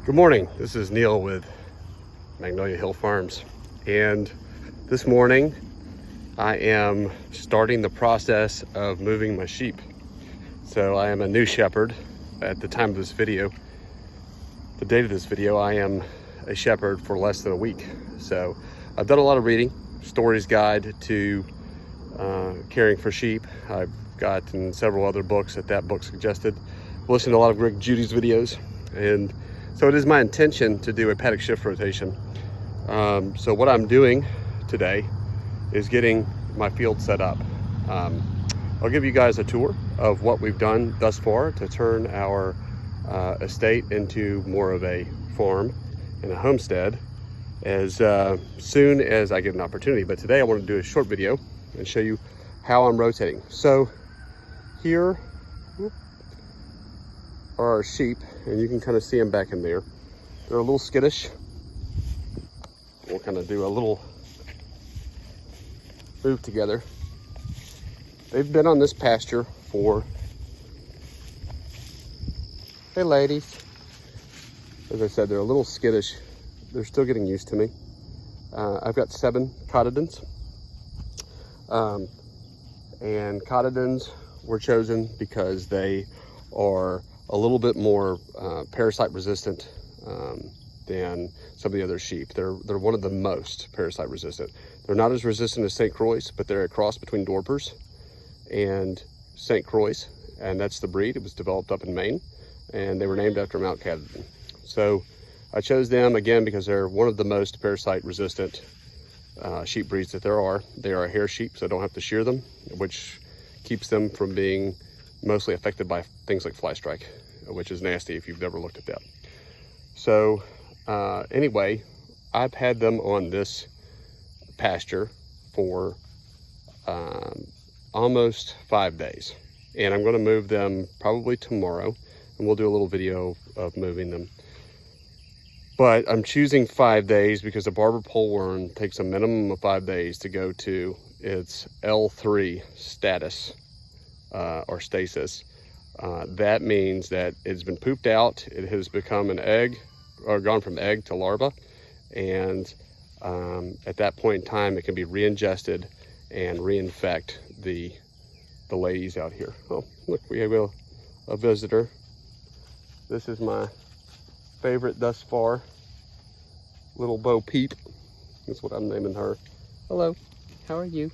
Good morning, this is Neil with Magnolia Hill Farms, and this morning I am starting the process of moving my sheep. So I am a new shepherd at the time of this video. The date of this video, I am a shepherd for less than a week. So I've done a lot of reading, Stories Guide to Caring for Sheep. I've gotten several other books that book suggested. Listened to a lot of Greg Judy's videos, and so it is my intention to do a paddock shift rotation. So what I'm doing today is getting my field set up. I'll give you guys a tour of what we've done thus far to turn our estate into more of a farm and a homestead as soon as I get an opportunity. But today I want to do a short video and show you how I'm rotating. So here are our sheep, and you can kind of see them back in there. They're a little skittish. We'll kind of do a little move together. They've been on this pasture for, hey ladies. As I said, they're a little skittish. They're still getting used to me. I've got 7 Cottodens. And Cottodens were chosen because they are a little bit more parasite resistant than some of the other sheep. They're one of the most parasite resistant. They're not as resistant as St. Croix, but they're a cross between Dorpers and St. Croix, and that's the breed. It was developed up in Maine, and they were named after Mount Katahdin. So I chose them again because they're one of the most parasite resistant sheep breeds that there are. They are a hair sheep, so I don't have to shear them, which keeps them from being mostly affected by things like fly strike, which is nasty if you've never looked at that. So anyway, I've had them on this pasture for almost 5 days, and I'm going to move them probably tomorrow, and we'll do a little video of moving them. But I'm choosing 5 days because a Barber poleworm takes a minimum of 5 days to go to its L3 status or stasis. That means that it's been pooped out, it has become an egg, or gone from egg to larva, and at that point in time it can be re-ingested and reinfect the ladies out here. Oh, look, we have a visitor. This is my favorite thus far, little Bo Peep. That's what I'm naming her. Hello, how are you?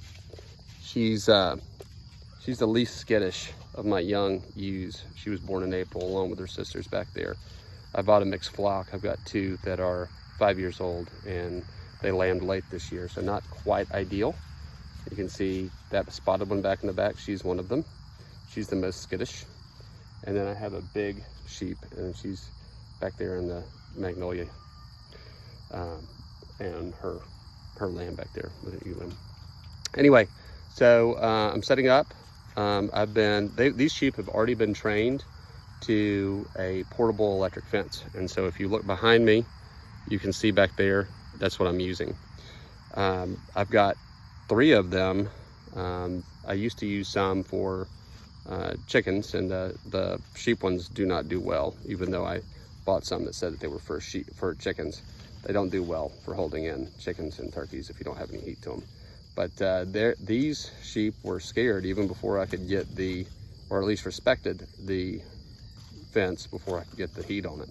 She's the least skittish of my young ewes. She was born in April along with her sisters back there. I bought a mixed flock. I've got 2 that are 5 years old, and they lambed late this year, so not quite ideal. You can see that spotted one back in the back. She's one of them. She's the most skittish. And then I have a big sheep, and she's back there in the Magnolia, and her lamb back there with an ewe lamb. Anyway, so I'm setting up. These sheep have already been trained to a portable electric fence. And so if you look behind me, you can see back there, that's what I'm using. I've got 3 of them. I used to use some for chickens, and the sheep ones do not do well, even though I bought some that said that they were for chickens. They don't do well for holding in chickens and turkeys if you don't have any heat to them. But these sheep were scared even before I could get or at least respected the fence before I could get the heat on it.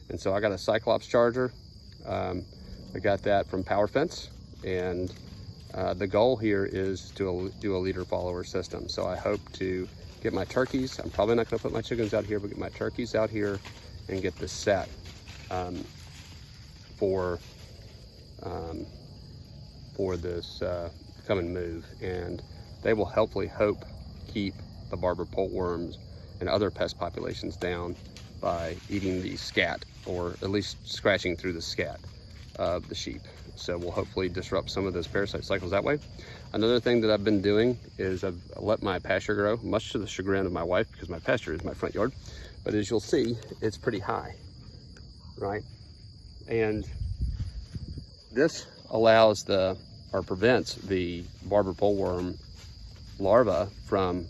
And so I got a Cyclops charger. I got that from Power Fence, and the goal here is to do a leader follower system. So I hope to get my turkeys. I'm probably not going to put my chickens out here, but get my turkeys out here and get this set for this come and move, and they will hopefully keep the Barber poleworms and other pest populations down by eating the scat, or at least scratching through the scat of the sheep. So we'll hopefully disrupt some of those parasite cycles that way. Another thing that I've been doing is I've let my pasture grow, much to the chagrin of my wife, because my pasture is my front yard. But as you'll see, it's pretty high, right? And this allows prevents the Barber poleworm larva from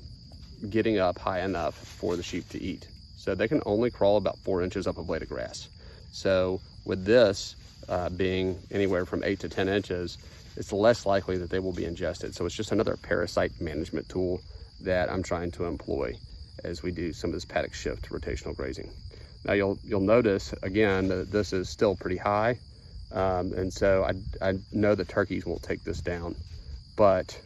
getting up high enough for the sheep to eat. So they can only crawl about 4 inches up a blade of grass. So with this being anywhere from 8 to 10 inches, it's less likely that they will be ingested. So it's just another parasite management tool that I'm trying to employ as we do some of this paddock shift rotational grazing. Now you'll notice again that this is still pretty high, and so I know the turkeys won't take this down, but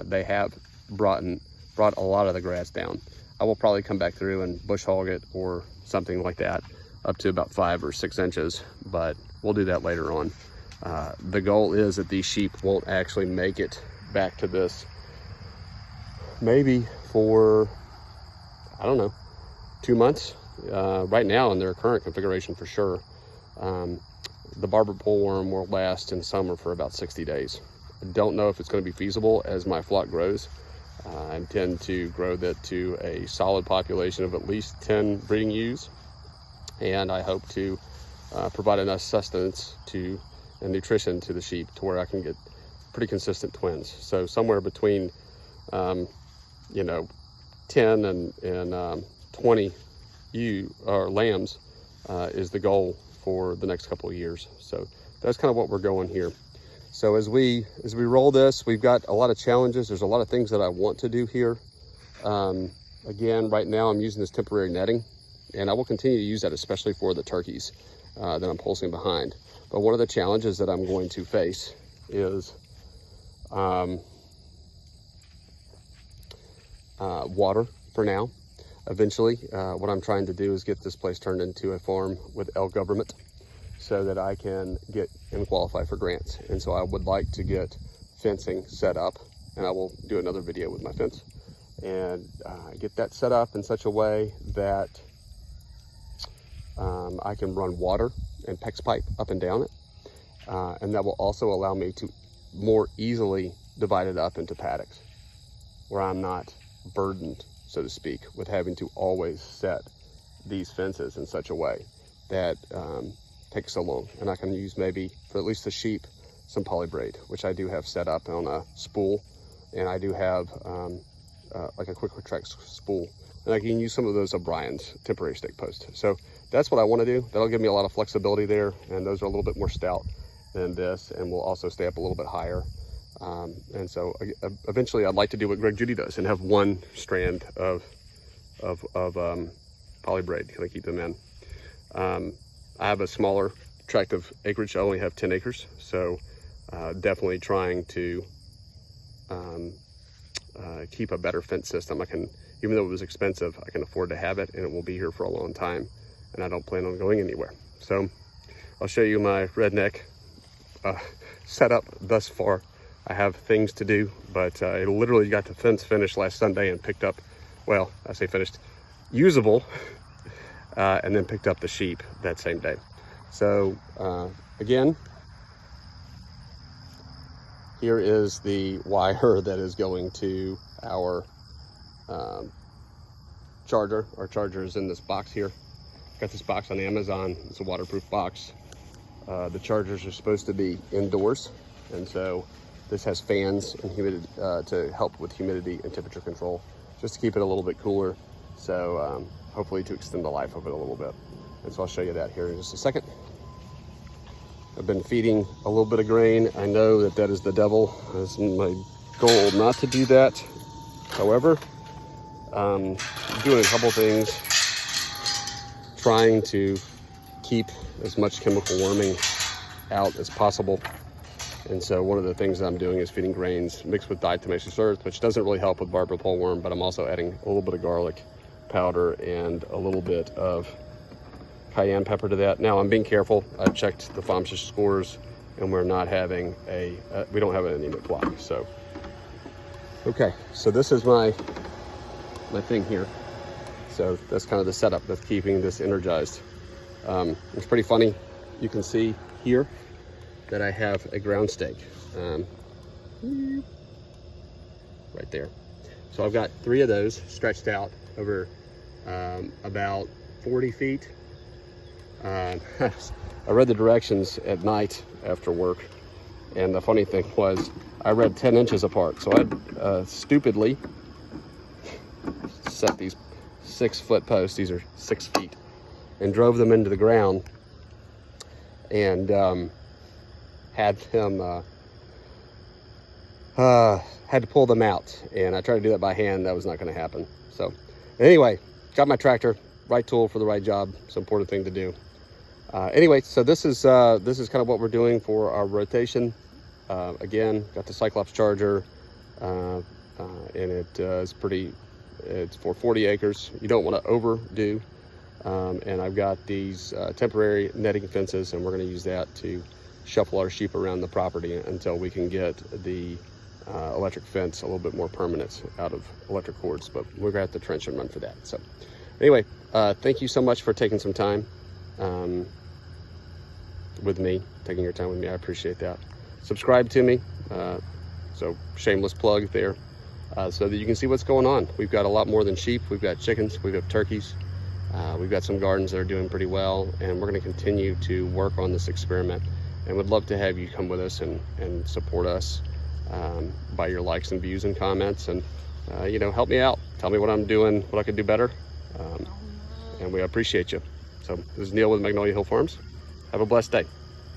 they have brought a lot of the grass down. I will probably come back through and bush hog it or something like that up to about 5 or 6 inches, but we'll do that later on. The goal is that these sheep won't actually make it back to this maybe for, I don't know, 2 months. Right now in their current configuration for sure. The barber poleworm will last in summer for about 60 days. I don't know if it's going to be feasible as my flock grows. I intend to grow that to a solid population of at least 10 breeding ewes, and I hope to provide enough sustenance and nutrition to the sheep to where I can get pretty consistent twins. So somewhere between 10 and 20 lambs is the goal for the next couple of years. So that's kind of what we're going here. So as we roll this, we've got a lot of challenges. There's a lot of things that I want to do here. Again, right now I'm using this temporary netting, and I will continue to use that, especially for the turkeys that I'm pulsing behind. But one of the challenges that I'm going to face is water for now. Eventually, what I'm trying to do is get this place turned into a farm with L government so that I can get and qualify for grants. And so I would like to get fencing set up, and I will do another video with my fence, and get that set up in such a way that I can run water and PEX pipe up and down it. And that will also allow me to more easily divide it up into paddocks where I'm not burdened, so to speak, with having to always set these fences in such a way that takes so long. And I can use maybe, for at least the sheep, some polybraid, which I do have set up on a spool, and I do have like a quick retract spool, and I can use some of those O'Brien's temporary stake posts. So that's what I want to do. That'll give me a lot of flexibility there, and those are a little bit more stout than this, and will also stay up a little bit higher. And so eventually I'd like to do what Greg Judy does and have one strand of polybraid, kind of keep them in. I have a smaller tract of acreage. I only have 10 acres. So definitely trying to keep a better fence system. I can, even though it was expensive, I can afford to have it, and it will be here for a long time, and I don't plan on going anywhere. So I'll show you my redneck setup thus far. I have things to do, but I literally got the fence finished last Sunday and picked up, well, I say finished, usable, and then picked up the sheep that same day. So again, here is the wire that is going to our charger. Our charger is in this box here. Got this box on Amazon. It's a waterproof box. The chargers are supposed to be indoors, and so this has fans and humidity to help with humidity and temperature control, just to keep it a little bit cooler. So hopefully to extend the life of it a little bit. And so I'll show you that here in just a second. I've been feeding a little bit of grain. I know that that is the devil. It's my goal not to do that. However, I'm doing a couple things, trying to keep as much chemical warming out as possible. And so one of the things that I'm doing is feeding grains mixed with diatomaceous earth, which doesn't really help with barber poleworm, but I'm also adding a little bit of garlic powder and a little bit of cayenne pepper to that. Now I'm being careful. I checked the FOMC scores, and we're not having we don't have an anemic flock. So, okay, so this is my thing here. So that's kind of the setup that's keeping this energized. It's pretty funny. You can see here that I have a ground stake right there. So I've got 3 of those stretched out over about 40 feet. I read the directions at night after work, and the funny thing was I read 10 inches apart. So I stupidly set these 6-foot posts, these are 6 feet, and drove them into the ground and had them had to pull them out, and I tried to do that by hand. That was not going to happen. So anyway, got my tractor, right tool for the right job. It's an important thing to do. Anyway, so this is kind of what we're doing for our rotation. Again, got the Cyclops charger, and it's for 40 acres. You don't want to overdo. And I've got these temporary netting fences, and we're going to use that to shuffle our sheep around the property until we can get the electric fence a little bit more permanent out of electric cords. But we're going to have to trench and run for that. So anyway, thank you so much for taking some time with me, taking your time with me. I appreciate that. Subscribe to me, so shameless plug there, so that you can see what's going on. We've got a lot more than sheep. We've got chickens, we've got turkeys, we've got some gardens that are doing pretty well, and we're going to continue to work on this experiment, and would love to have you come with us and support us by your likes and views and comments, and you know, help me out. Tell me what I'm doing, what I could do better, and we appreciate you. So this is Neil with Magnolia Hill Farms. Have a blessed day.